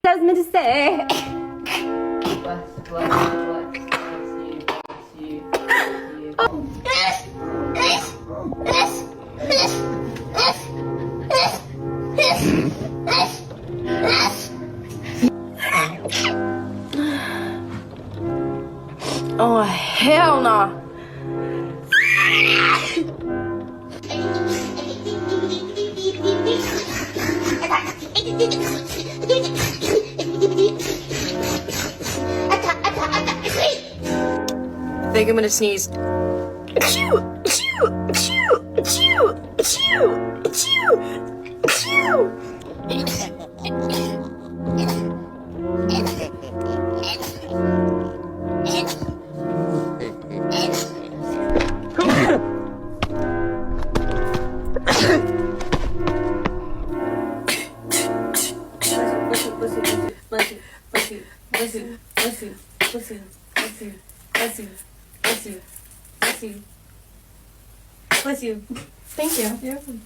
I was meant to say. Oh, hell no. I think I'm gonna sneeze. Achoo! Achoo! Achoo! Achoo! Achoo! Achoo! Bless you. Thank you.